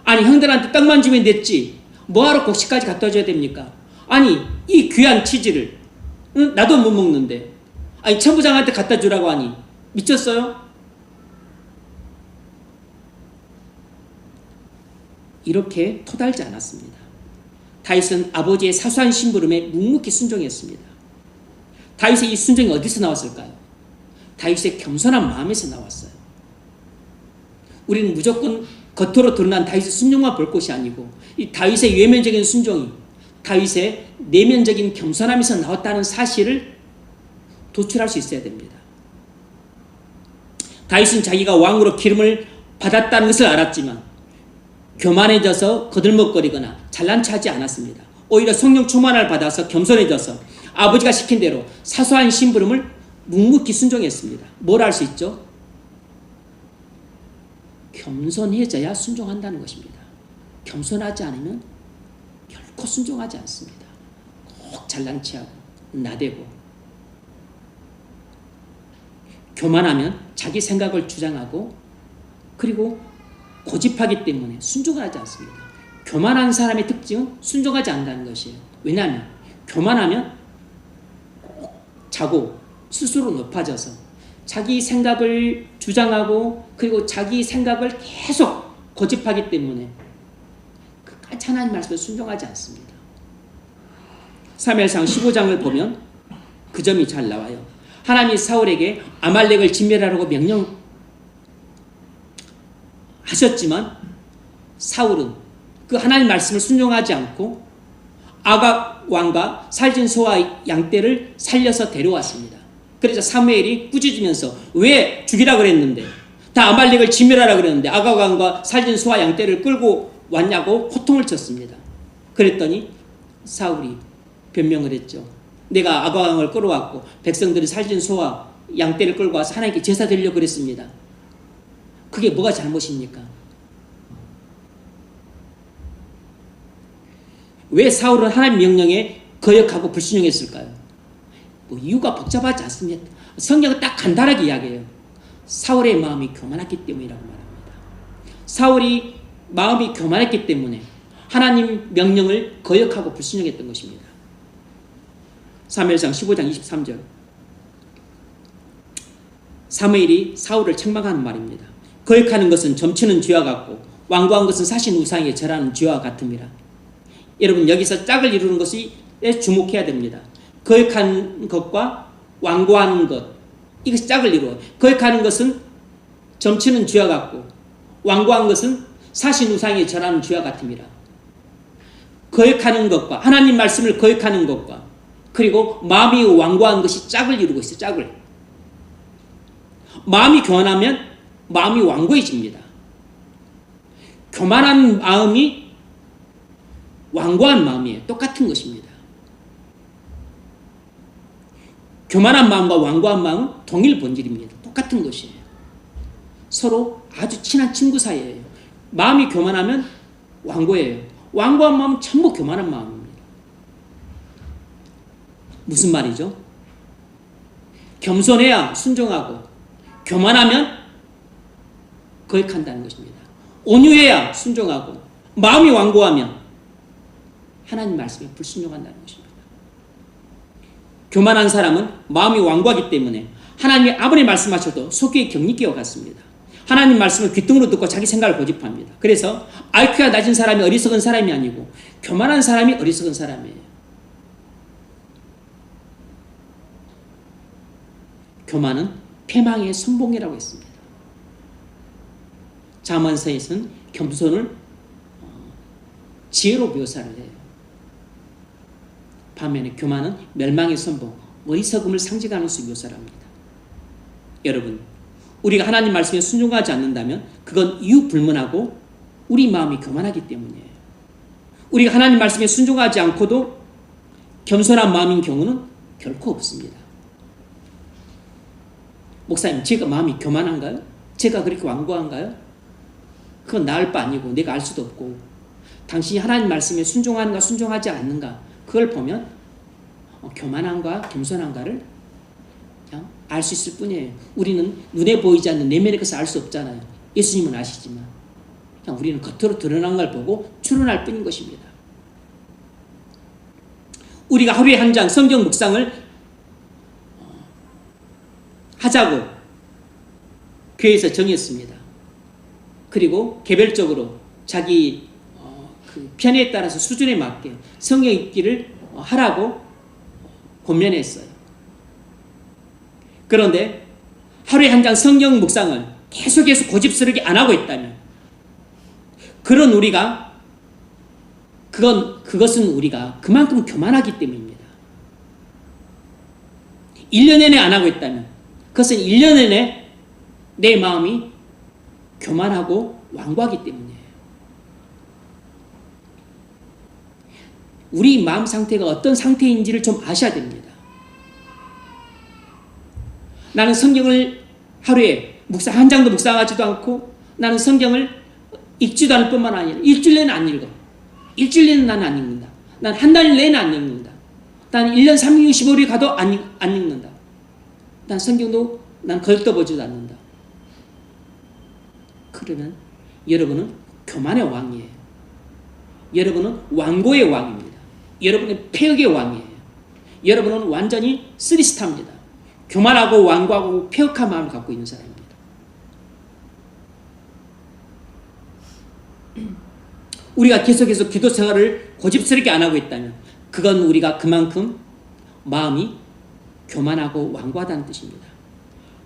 아니, 형들한테 떡만 주면 됐지 뭐하러 곡식까지 갖다 줘야 됩니까? 아니, 이 귀한 치즈를 나도 못 먹는데 아니 천부장한테 갖다 주라고 하니 미쳤어요? 이렇게 토달지 않았습니다. 다윗은 아버지의 사소한 심부름에 묵묵히 순종했습니다. 다윗의 이 순종이 어디서 나왔을까요? 다윗의 겸손한 마음에서 나왔어요. 우리는 무조건 겉으로 드러난 다윗의 순종만 볼 것이 아니고 이 다윗의 외면적인 순종이 다윗의 내면적인 겸손함에서 나왔다는 사실을 도출할 수 있어야 됩니다. 다윗은 자기가 왕으로 기름을 받았다는 것을 알았지만 교만해져서 거들먹거리거나 잘난 체하지 않았습니다. 오히려 성령 충만을 받아서 겸손해져서 아버지가 시킨 대로 사소한 심부름을 묵묵히 순종했습니다. 뭘 알 수 있죠? 겸손해져야 순종한다는 것입니다. 겸손하지 않으면 결코 순종하지 않습니다. 꼭 잘난 체하고 나대고, 교만하면 자기 생각을 주장하고, 그리고 고집하기 때문에 순종을 하지 않습니다. 교만한 사람의 특징은 순종하지 않는다는 것이에요. 왜냐하면 교만하면 자고 스스로 높아져서 자기 생각을 주장하고, 그리고 자기 생각을 계속 고집하기 때문에 끝까지 하나님 말씀에 순종하지 않습니다. 사무엘상 15장을 보면 그 점이 잘 나와요. 하나님이 사울에게 아말렉을 진멸하라고 명령하셨지만 사울은 그 하나님 말씀을 순종하지 않고 아각 왕과 살찐 소와 양떼를 살려서 데려왔습니다. 그래서 사무엘이 꾸짖으면서 왜 죽이라 그랬는데, 다 아말렉을 진멸하라 그랬는데 아각 왕과 살찐 소와 양떼를 끌고 왔냐고 호통을 쳤습니다. 그랬더니 사울이 변명을 했죠. 내가 아각 왕을 끌어왔고 백성들이 살찐 소와 양떼를 끌고 와서 하나님께 제사 드리려고 그랬습니다. 그게 뭐가 잘못입니까? 왜 사울은 하나님 명령에 거역하고 불순종했을까요? 뭐 이유가 복잡하지 않습니다. 성경은 딱 간단하게 이야기해요. 사울의 마음이 교만했기 때문이라고 말합니다. 사울이 마음이 교만했기 때문에 하나님 명령을 거역하고 불순종했던 것입니다. 사무엘상 15장 23절, 사무엘이 사울을 책망하는 말입니다. 거역하는 것은 점치는 쥐와 같고 완고한 것은 사신 우상에 절하는 쥐와 같음이라. 여러분, 여기서 짝을 이루는 것에 주목해야 됩니다. 거역하는 것과 완고하는 것, 이것이 짝을 이루어. 거역하는 것은 점치는 쥐와 같고 완고한 것은 사신 우상에 절하는 죄와 같음이라. 거역하는 것과 하나님 말씀을 거역하는 것과 그리고 마음이 완고한 것이 짝을 이루고 있어요. 짝을. 마음이 교만하면 마음이 완고해집니다. 교만한 마음이 완고한 마음이에요. 똑같은 것입니다. 교만한 마음과 완고한 마음은 동일 본질입니다. 똑같은 것이에요. 서로 아주 친한 친구 사이예요. 마음이 교만하면 완고해요. 완고한 마음은 전부 교만한 마음입니다. 무슨 말이죠? 겸손해야 순종하고 교만하면 거역한다는 것입니다. 온유해야 순종하고 마음이 완고하면 하나님 말씀에 불순종한다는 것입니다. 교만한 사람은 마음이 완고하기 때문에 하나님이 아무리 말씀하셔도 속에 격리끼와 같습니다. 하나님 말씀을 귓등으로 듣고 자기 생각을 고집합니다. 그래서 IQ가 낮은 사람이 어리석은 사람이 아니고 교만한 사람이 어리석은 사람이에요. 교만은 패망의 선봉이라고 했습니다. 잠언서에서는 겸손을 지혜로 묘사를 해요. 반면에 교만은 멸망의 선봉, 어리석음을 상징하는 수 묘사를 합니다. 여러분, 우리가 하나님 말씀에 순종하지 않는다면 그건 이유불문하고 우리 마음이 교만하기 때문이에요. 우리가 하나님 말씀에 순종하지 않고도 겸손한 마음인 경우는 결코 없습니다. 목사님, 제가 마음이 교만한가요? 제가 그렇게 완고한가요? 그건 나을 바 아니고 내가 알 수도 없고 당신이 하나님 말씀에 순종하는가 순종하지 않는가 그걸 보면 교만한가 겸손한가를 그냥 알 수 있을 뿐이에요. 우리는 눈에 보이지 않는 내면의 것을 알 수 없잖아요. 예수님은 아시지만 그냥 우리는 겉으로 드러난 걸 보고 추론할 뿐인 것입니다. 우리가 하루에 한 장 성경 묵상을 하자고 교회에서 정했습니다. 그리고 개별적으로 자기 그 편에 따라서 수준에 맞게 성경 읽기를 하라고 권면했어요. 그런데 하루에 한 장 성경 묵상을 계속해서 고집스럽게 안 하고 있다면 그런 우리가 그것은 우리가 그만큼 교만하기 때문입니다. 1년 내내 안 하고 있다면 그것은 1년 내내 내 마음이 교만하고 완고하기 때문이에요. 우리 마음 상태가 어떤 상태인지를 좀 아셔야 됩니다. 나는 성경을 하루에 한 장도 묵상하지도 않고 나는 성경을 읽지도 않을 뿐만 아니라 일주일 내내 안 읽어. 일주일 내내 나는 안 읽는다. 난 한 달 내내 안 읽는다. 난 1년 365일 가도 안 읽는다. 난 성경도 난 걸떠보지도 않는다. 그러면 여러분은 교만의 왕이에요. 여러분은 완고의 왕입니다. 여러분은 폐역의 왕이에요. 여러분은 완전히 쓰리스타입니다. 교만하고 완고하고 폐역한 마음을 갖고 있는 사람입니다. 우리가 계속해서 기도 생활을 고집스럽게 안 하고 있다면 그건 우리가 그만큼 마음이 교만하고 완고하다는 뜻입니다.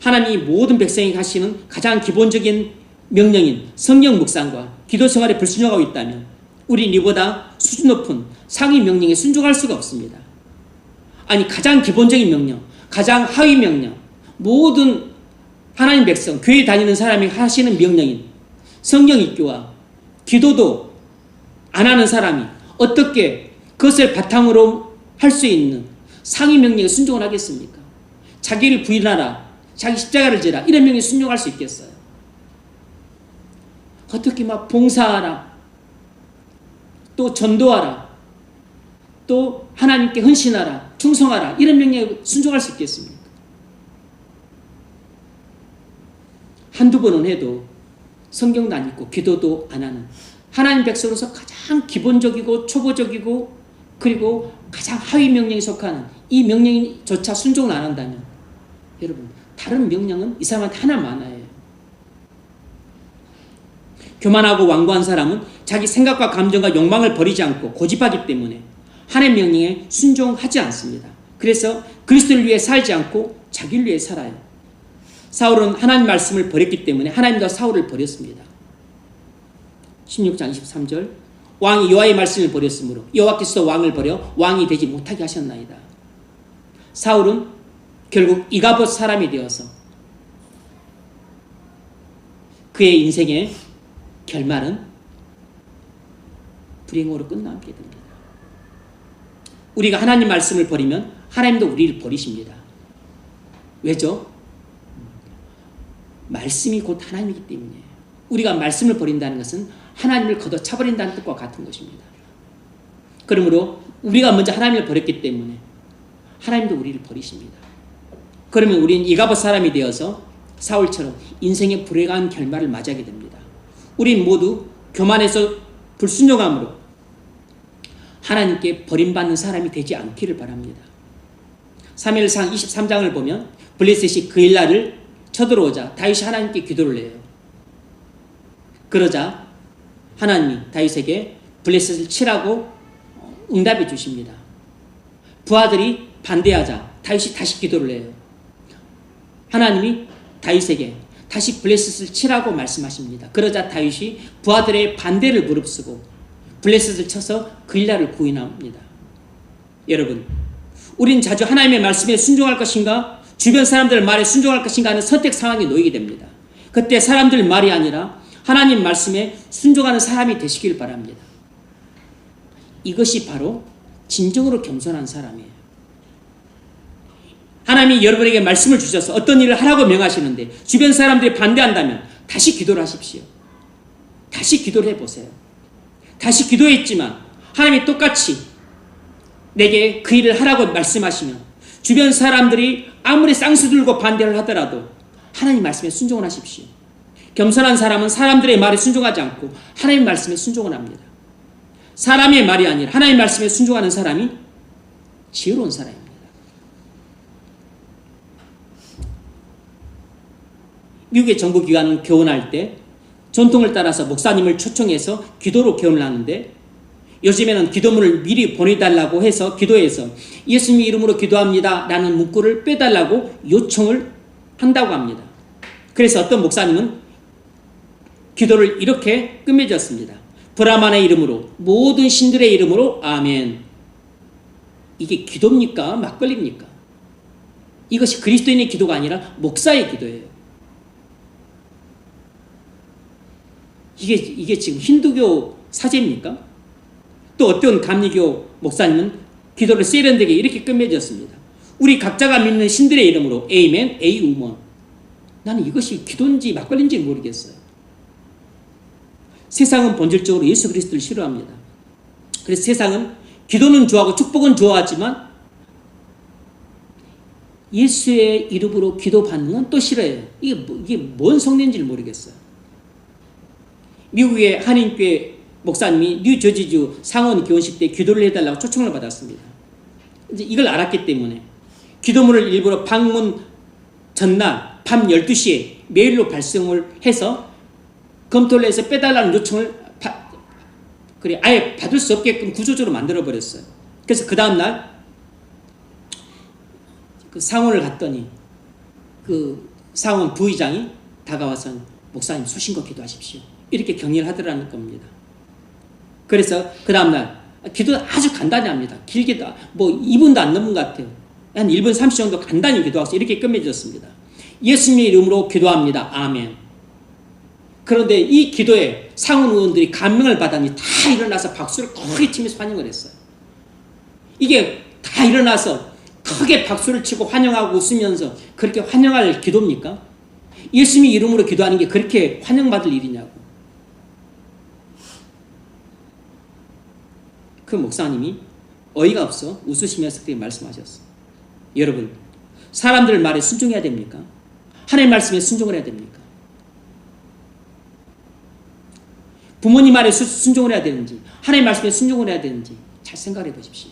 하나님이 모든 백성에게 하시는 가장 기본적인 명령인 성경 묵상과 기도 생활에 불순종하고 있다면 우리는 이보다 수준 높은 상위 명령에 순종할 수가 없습니다. 아니 가장 기본적인 명령, 가장 하위 명령, 모든 하나님 백성, 교회 다니는 사람이 하시는 명령인 성경 읽기와 기도도 안 하는 사람이 어떻게 그것을 바탕으로 할 수 있는 상위 명령에 순종을 하겠습니까? 자기를 부인하라, 자기 십자가를 지라 이런 명령에 순종할 수 있겠어요? 어떻게 막 봉사하라, 또 전도하라, 또 하나님께 헌신하라, 충성하라 이런 명령에 순종할 수 있겠습니까? 한두 번은 해도 성경도 안 읽고 기도도 안 하는 하나님 백성으로서 가장 기본적이고 초보적이고 그리고 가장 하위 명령에 속하는 이 명령조차 순종을 안 한다면 여러분 다른 명령은 이 사람한테 하나만 하나예요. 교만하고 완고한 사람은 자기 생각과 감정과 욕망을 버리지 않고 고집하기 때문에 하나님 명령에 순종하지 않습니다. 그래서 그리스도를 위해 살지 않고 자기를 위해 살아요. 사울은 하나님 말씀을 버렸기 때문에 하나님과 사울을 버렸습니다. 16장 23절 왕이 여호와의 말씀을 버렸으므로 여호와께서도 왕을 버려 왕이 되지 못하게 하셨나이다. 사울은 결국 이가봇 사람이 되어서 그의 인생의 결말은 불행으로 끝나게 됩니다. 우리가 하나님 말씀을 버리면 하나님도 우리를 버리십니다. 왜죠? 말씀이 곧 하나님이기 때문에 우리가 말씀을 버린다는 것은 하나님을 걷어차버린다는 뜻과 같은 것입니다. 그러므로 우리가 먼저 하나님을 버렸기 때문에 하나님도 우리를 버리십니다. 그러면 우리는 이가봇 사람이 되어서 사울처럼 인생의 불행한 결말을 맞이하게 됩니다. 우린 모두 교만해서 불순종함으로 하나님께 버림받는 사람이 되지 않기를 바랍니다. 사무엘상 23장을 보면 블레셋이 그 일날을 쳐들어오자 다윗이 하나님께 기도를 해요. 그러자 하나님이 다윗에게 블레셋을 치라고 응답해 주십니다. 부하들이 반대하자 다윗이 다시 기도를 해요. 하나님이 다윗에게 다시 블레셋을 치라고 말씀하십니다. 그러자 다윗이 부하들의 반대를 무릅쓰고 블레셋을 쳐서 그 일날을 구인합니다. 여러분, 우린 자주 하나님의 말씀에 순종할 것인가 주변 사람들 말에 순종할 것인가 하는 선택 상황에 놓이게 됩니다. 그때 사람들 말이 아니라 하나님 말씀에 순종하는 사람이 되시길 바랍니다. 이것이 바로 진정으로 겸손한 사람이에요. 하나님이 여러분에게 말씀을 주셔서 어떤 일을 하라고 명하시는데 주변 사람들이 반대한다면 다시 기도를 하십시오. 다시 기도를 해보세요. 다시 기도했지만 하나님이 똑같이 내게 그 일을 하라고 말씀하시면 주변 사람들이 아무리 쌍수 들고 반대를 하더라도 하나님 말씀에 순종을 하십시오. 겸손한 사람은 사람들의 말에 순종하지 않고 하나님 말씀에 순종을 합니다. 사람의 말이 아니라 하나님 말씀에 순종하는 사람이 지혜로운 사람입니다. 미국의 정부기관은 교훈할 때 전통을 따라서 목사님을 초청해서 기도로 교훈을 하는데 요즘에는 기도문을 미리 보내달라고 해서 기도해서 예수님 이름으로 기도합니다 라는 문구를 빼달라고 요청을 한다고 합니다. 그래서 어떤 목사님은 기도를 이렇게 끝맺었습니다. 브라만의 이름으로 모든 신들의 이름으로 아멘. 이게 기도입니까? 막걸리입니까? 이것이 그리스도인의 기도가 아니라 목사의 기도예요. 이게 지금 힌두교 사제입니까? 또 어떤 감리교 목사님은 기도를 세련되게 이렇게 끝맺었습니다. 우리 각자가 믿는 신들의 이름으로 에이멘, 에이우먼. 나는 이것이 기도인지 막걸리인지 모르겠어요. 세상은 본질적으로 예수 그리스도를 싫어합니다. 그래서 세상은 기도는 좋아하고 축복은 좋아하지만 예수의 이름으로 기도받는 건 또 싫어해요. 이게 뭔 성례인지 모르겠어요. 미국의 한인교회 목사님이 뉴저지주 상원 교원식 때 기도를 해달라고 초청을 받았습니다. 이제 이걸 알았기 때문에 기도문을 일부러 방문 전날 밤 12시에 메일로 발송을 해서 검토를 해서 빼달라는 요청을 아예 받을 수 없게끔 구조적으로 만들어버렸어요. 그래서 그 다음날 그 상원을 갔더니 그 상원 부의장이 다가와서 목사님 소신껏 기도하십시오. 이렇게 격려를 하더라는 겁니다. 그래서 그 다음날 기도 아주 간단히 합니다. 길게도 뭐 2분도 안 넘은 것 같아요. 한 1분 30초 정도 간단히 기도하고 이렇게 끝맺었습니다. 예수님의 이름으로 기도합니다. 아멘. 그런데 이 기도에 상원 의원들이 감명을 받았니 다 일어나서 박수를 크게 치면서 환영을 했어요. 이게 다 일어나서 크게 박수를 치고 환영하고 웃으면서 그렇게 환영할 기도입니까? 예수님의 이름으로 기도하는 게 그렇게 환영받을 일이냐고. 그 목사님이 어이가 없어 웃으시면서 그렇게 말씀하셨어요. 여러분, 사람들 말에 순종해야 됩니까? 하나님 말씀에 순종을 해야 됩니까? 부모님 말에 순종을 해야 되는지 하나님 말씀에 순종을 해야 되는지 잘 생각을 해보십시오.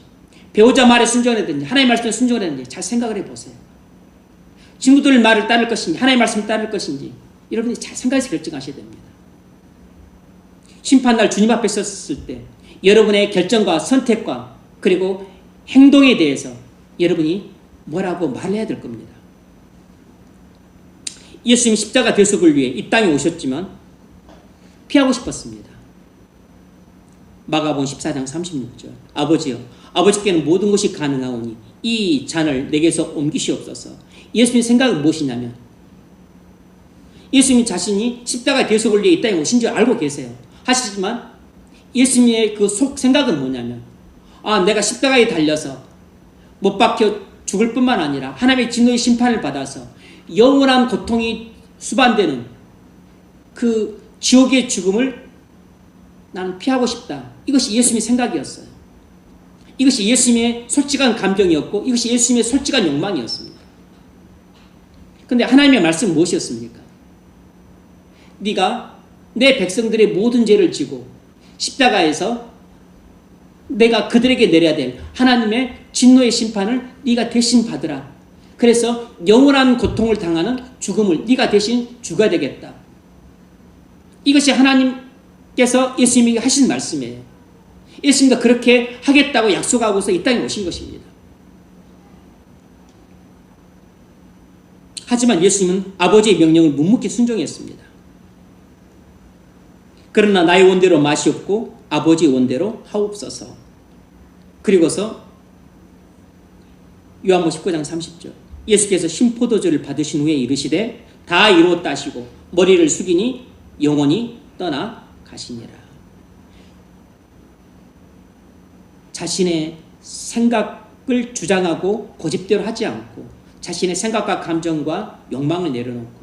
배우자 말에 순종을 해야 되는지 하나님 말씀에 순종을 해야 되는지 잘 생각을 해보세요. 친구들 말을 따를 것인지 하나님 말씀을 따를 것인지 여러분이 잘 생각해서 결정하셔야 됩니다. 심판날 주님 앞에 섰을 때 여러분의 결정과 선택과 그리고 행동에 대해서 여러분이 뭐라고 말을 해야 될 겁니다. 예수님이 십자가 대속을 위해 이 땅에 오셨지만 피하고 싶었습니다. 마가복음 14장 36절. 아버지여, 아버지께는 모든 것이 가능하오니 이 잔을 내게서 옮기시옵소서. 예수님의 생각은 무엇이냐면 예수님 자신이 십자가의 대속을 위해 이 땅에 오신 줄 알고 계세요. 하시지만 예수님의 그 속 생각은 뭐냐면 내가 십자가에 달려서 못 박혀 죽을 뿐만 아니라 하나님의 진노의 심판을 받아서 영원한 고통이 수반되는 그 지옥의 죽음을 나는 피하고 싶다. 이것이 예수님의 생각이었어요. 이것이 예수님의 솔직한 감정이었고 이것이 예수님의 솔직한 욕망이었습니다. 그런데 하나님의 말씀은 무엇이었습니까? 네가 내 백성들의 모든 죄를 지고 십자가에서 내가 그들에게 내려야 될 하나님의 진노의 심판을 네가 대신 받으라. 그래서 영원한 고통을 당하는 죽음을 네가 대신 죽어야 되겠다. 이것이 하나님께서 예수님에게 하신 말씀이에요. 예수님도 그렇게 하겠다고 약속하고서 이 땅에 오신 것입니다. 하지만 예수님은 아버지의 명령을 묵묵히 순종했습니다. 그러나 나의 원대로 마시옵고 아버지의 원대로 하옵소서. 그리고서 요한복음 19장 30절 예수께서 신포도주를 받으신 후에 이르시되 다 이루었다 하시고 머리를 숙이니 영원히 떠나 가시니라. 자신의 생각을 주장하고 고집대로 하지 않고 자신의 생각과 감정과 욕망을 내려놓고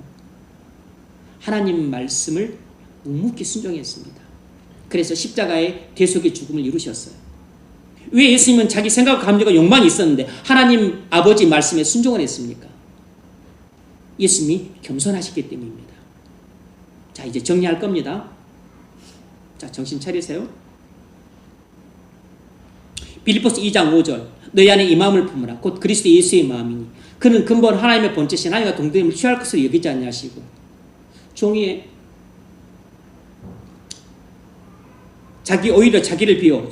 하나님 말씀을 묵묵히 순종했습니다. 그래서 십자가의 대속의 죽음을 이루셨어요. 왜 예수님은 자기 생각과 감정과 욕망이 있었는데 하나님 아버지 말씀에 순종을 했습니까? 예수님이 겸손하셨기 때문입니다. 자, 이제 정리할 겁니다. 자, 정신 차리세요. 빌립보서 2장 5절 너희 안에 이 마음을 품으라 곧 그리스도 예수의 마음이니 그는 근본 하나님의 본체신 하나님과 동등함을 취할 것을 여기지 아니하시고 종이에 오히려 자기를 비워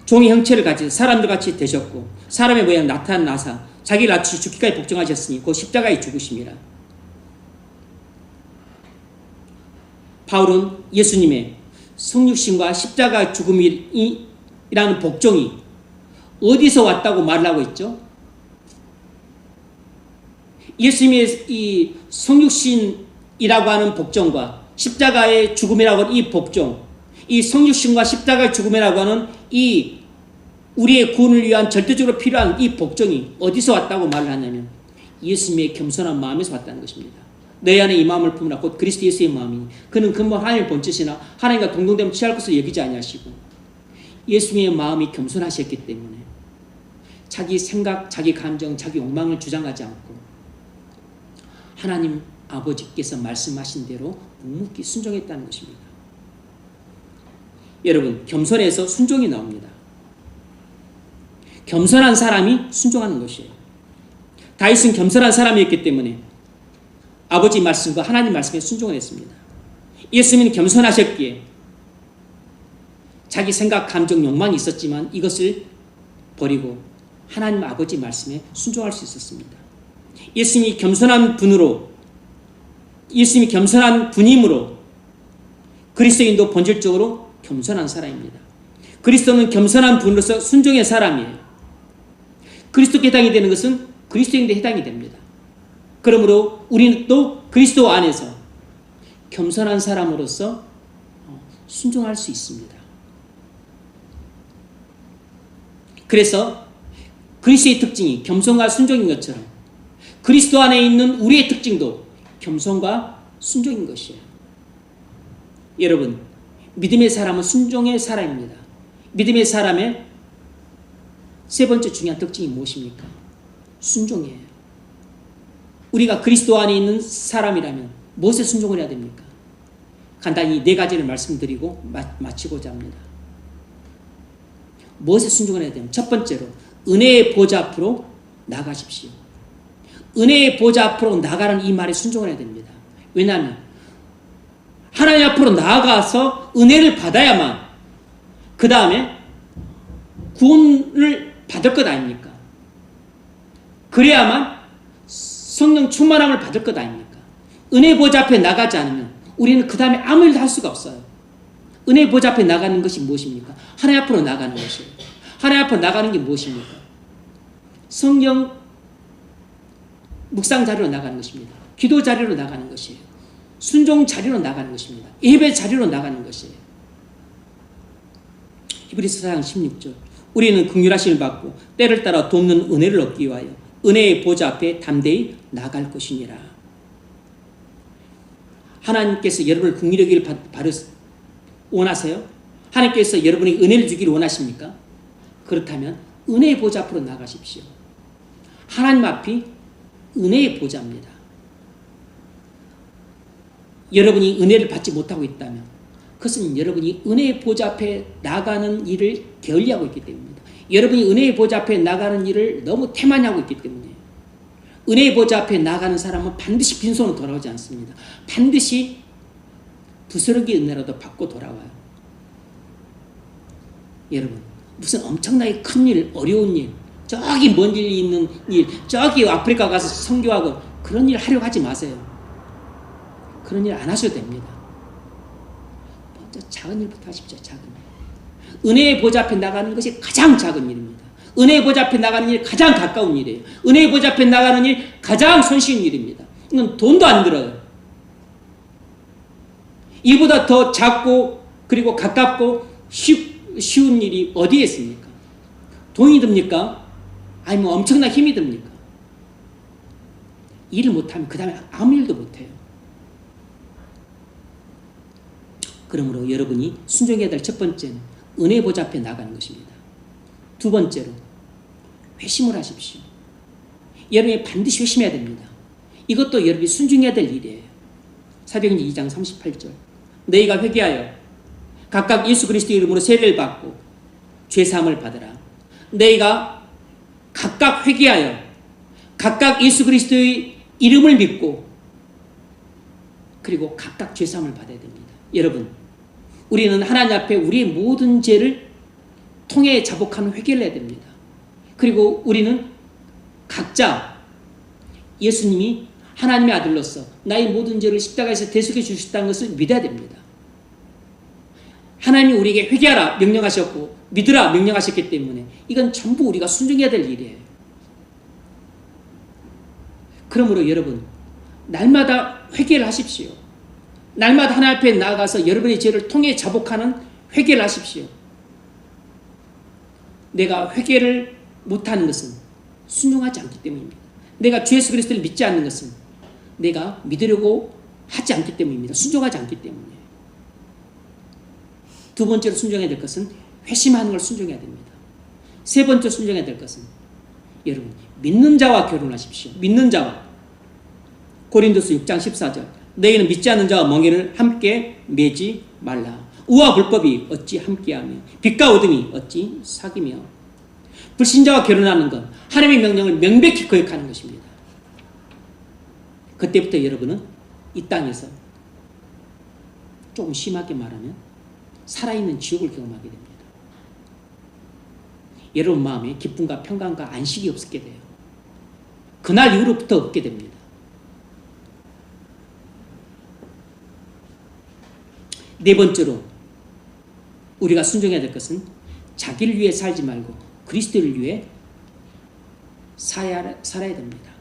종의 형체를 가지고 사람들같이 되셨고 사람의 모양 나타나사 자기를 낮추시 죽기까지 복종하셨으니 곧 십자가에 죽으심이라. 바울은 예수님의 성육신과 십자가 죽음이라는 복종이 어디서 왔다고 말을 하고 있죠? 예수님의 이 성육신이라고 하는 복종과 십자가의 죽음이라고 하는 이 복종, 이 성육신과 십자가의 죽음이라고 하는 이 우리의 구원을 위한 절대적으로 필요한 이 복종이 어디서 왔다고 말을 하냐면 예수님의 겸손한 마음에서 왔다는 것입니다. 너희 안에 이 마음을 품으라 곧 그리스도 예수의 마음이니 그는 근본 하나님의 본체시나 하나님과 동등됨을 취할 것을 여기지 아니하시고 예수님의 마음이 겸손하셨기 때문에 자기 생각, 자기 감정, 자기 욕망을 주장하지 않고 하나님 아버지께서 말씀하신 대로 묵묵히 순종했다는 것입니다. 여러분, 겸손에서 순종이 나옵니다. 겸손한 사람이 순종하는 것이에요. 다윗은 겸손한 사람이었기 때문에 아버지 말씀과 하나님 말씀에 순종을 했습니다. 예수님은 겸손하셨기에 자기 생각, 감정, 욕망이 있었지만 이것을 버리고 하나님 아버지 말씀에 순종할 수 있었습니다. 예수님이 겸손한 분임으로 그리스도인도 본질적으로 겸손한 사람입니다. 그리스도는 겸손한 분으로서 순종의 사람이에요. 그리스도께 해당이 되는 것은 그리스도인도 해당이 됩니다. 그러므로 우리는 또 그리스도 안에서 겸손한 사람으로서 순종할 수 있습니다. 그래서 그리스도의 특징이 겸손과 순종인 것처럼 그리스도 안에 있는 우리의 특징도 겸손과 순종인 것이에요. 여러분, 믿음의 사람은 순종의 사람입니다. 믿음의 사람의 세 번째 중요한 특징이 무엇입니까? 순종이에요. 우리가 그리스도 안에 있는 사람이라면 무엇에 순종을 해야 됩니까? 간단히 네 가지를 말씀드리고 마치고자 합니다. 무엇에 순종을 해야 되냐면 첫 번째로 은혜의 보좌 앞으로 나가십시오. 은혜의 보좌 앞으로 나가는 이 말에 순종을 해야 됩니다. 왜냐하면 하나님 앞으로 나아가서 은혜를 받아야만 그 다음에 구원을 받을 것 아닙니까? 그래야만 성령 충만함을 받을 것 아닙니까? 은혜 보좌 앞에 나가지 않으면 우리는 그 다음에 아무 일도 할 수가 없어요. 은혜 보좌 앞에 나가는 것이 무엇입니까? 하나님 앞으로 나가는 것이에요. 하나님 앞으로 나가는 게 무엇입니까? 성경 묵상 자리로 나가는 것입니다. 기도 자리로 나가는 것이에요. 순종 자리로 나가는 것입니다. 예배 자리로 나가는 것이에요. 히브리서 4장 16절. 우리는 긍휼하심을 받고 때를 따라 돕는 은혜를 얻기 위하여 은혜의 보좌 앞에 담대히 나갈 것이니라. 하나님께서 여러분을 긍휼히 여기를 원하세요? 하나님께서 여러분에게 은혜를 주기를 원하십니까? 그렇다면 은혜의 보좌 앞으로 나가십시오. 하나님 앞이 은혜의 보좌입니다. 여러분이 은혜를 받지 못하고 있다면 그것은 여러분이 은혜의 보좌 앞에 나가는 일을 게을리하고 있기 때문입니다. 여러분이 은혜의 보좌 앞에 나가는 일을 너무 태만히 하고 있기 때문에 은혜의 보좌 앞에 나가는 사람은 반드시 빈손으로 돌아오지 않습니다. 반드시 부스러기 은혜라도 받고 돌아와요. 여러분, 무슨 엄청나게 큰 일, 어려운 일, 저기 먼 길이 있는 일, 저기 아프리카 가서 선교하고 그런 일 하려고 하지 마세요. 그런 일 안 하셔도 됩니다. 먼저 작은 일부터 하십시오. 작은 일. 은혜의 보좌 앞에 나가는 것이 가장 작은 일입니다. 은혜의 보좌 앞에 나가는 일이 가장 가까운 일이에요. 은혜의 보좌 앞에 나가는 일 가장 손쉬운 일입니다. 이건 돈도 안 들어요. 이보다 더 작고 그리고 가깝고 쉬운 일이 어디에 있습니까? 돈이 듭니까? 아니 뭐 엄청난 힘이 듭니까? 일을 못하면 그 다음에 아무 일도 못해요. 그러므로 여러분이 순종해야 될 첫 번째는 은혜의 보좌 앞에 나가는 것입니다. 두 번째로 회심을 하십시오. 여러분이 반드시 회심해야 됩니다. 이것도 여러분이 순종해야 될 일이에요. 사도행전 2장 38절. 너희가 회개하여 각각 예수 그리스도의 이름으로 세례를 받고 죄사함을 받으라. 너희가 각각 회개하여 각각 예수 그리스도의 이름을 믿고 그리고 각각 죄사함을 받아야 됩니다. 여러분, 우리는 하나님 앞에 우리의 모든 죄를 통해 자복하는 회개를 해야 됩니다. 그리고 우리는 각자 예수님이 하나님의 아들로서 나의 모든 죄를 십자가에서 대속해 주셨다는 것을 믿어야 됩니다. 하나님이 우리에게 회개하라 명령하셨고 믿으라 명령하셨기 때문에 이건 전부 우리가 순종해야 될 일이에요. 그러므로 여러분, 날마다 회개를 하십시오. 날마다 하나님 앞에 나아가서 여러분의 죄를 통해 자복하는 회개를 하십시오. 내가 회개를 못하는 것은 순종하지 않기 때문입니다. 내가 주 예수 그리스도를 믿지 않는 것은 내가 믿으려고 하지 않기 때문입니다. 순종하지 않기 때문에. 두 번째로 순종해야 될 것은 회심하는 걸 순종해야 됩니다. 세 번째로 순종해야 될 것은 여러분, 믿는 자와 결혼하십시오. 믿는 자와. 고린도서 6장 14절. 너희는 믿지 않는 자와 멍에를 함께 매지 말라. 우와 불법이 어찌 함께하며 빛과 어둠이 어찌 사귀며. 불신자와 결혼하는 건 하나님의 명령을 명백히 거역하는 것입니다. 그때부터 여러분은 이 땅에서 조금 심하게 말하면 살아있는 지옥을 경험하게 됩니다. 여러분 마음에 기쁨과 평강과 안식이 없게 돼요. 그날 이후로부터 없게 됩니다. 네 번째로 우리가 순종해야 될 것은 자기를 위해 살지 말고 그리스도를 위해 살아야 됩니다.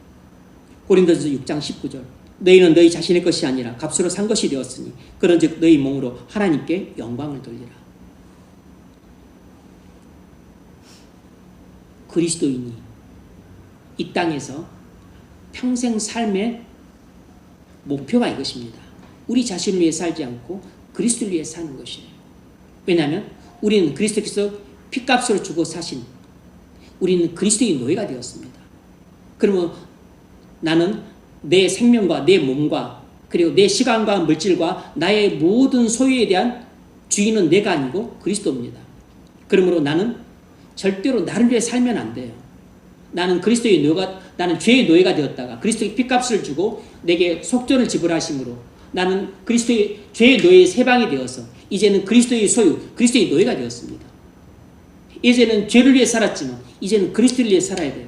고린도서 6장 19절. 너희는 너희 자신의 것이 아니라 값으로 산 것이 되었으니 그런즉 너희 몸으로 하나님께 영광을 돌리라. 그리스도인이 이 땅에서 평생 삶의 목표가 이것입니다. 우리 자신을 위해 살지 않고 그리스도를 위해 사는 것이에요. 왜냐하면 우리는 그리스도께서 핏값으로 주고 사신 우리는 그리스도의 노예가 되었습니다. 그러면 나는 내 생명과 내 몸과 그리고 내 시간과 물질과 나의 모든 소유에 대한 주인은 내가 아니고 그리스도입니다. 그러므로 나는 절대로 나를 위해 살면 안 돼요. 나는 그리스도의 노예가, 나는 죄의 노예가 되었다가 그리스도의 핏값을 주고 내게 속전을 지불하심으로 나는 그리스도의 죄의 노예의 세방이 되어서 이제는 그리스도의 소유, 그리스도의 노예가 되었습니다. 이제는 죄를 위해 살았지만 이제는 그리스도를 위해 살아야 돼요.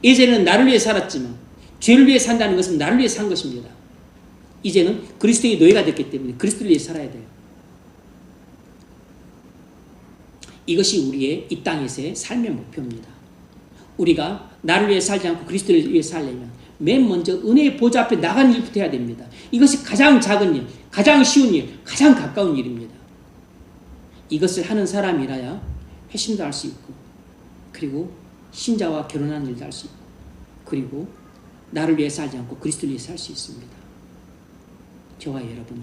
이제는 나를 위해 살았지만 죄를 위해 산다는 것은 나를 위해 산 것입니다. 이제는 그리스도의 노예가 됐기 때문에 그리스도를 위해 살아야 돼요. 이것이 우리의 이 땅에서의 삶의 목표입니다. 우리가 나를 위해 살지 않고 그리스도를 위해 살려면 맨 먼저 은혜의 보좌 앞에 나가는 일부터 해야 됩니다. 이것이 가장 작은 일, 가장 쉬운 일, 가장 가까운 일입니다. 이것을 하는 사람이라야 회심도 할 수 있고, 그리고 신자와 결혼하는 일도 할 수 있고, 그리고 나를 위해 살지 않고 그리스도를 위해 살 수 있습니다. 저와 여러분이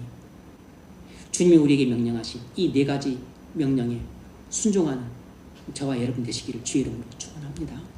주님이 우리에게 명령하신 이 4가지 명령에 순종하는 저와 여러분 되시기를 주의 이름으로 축원합니다.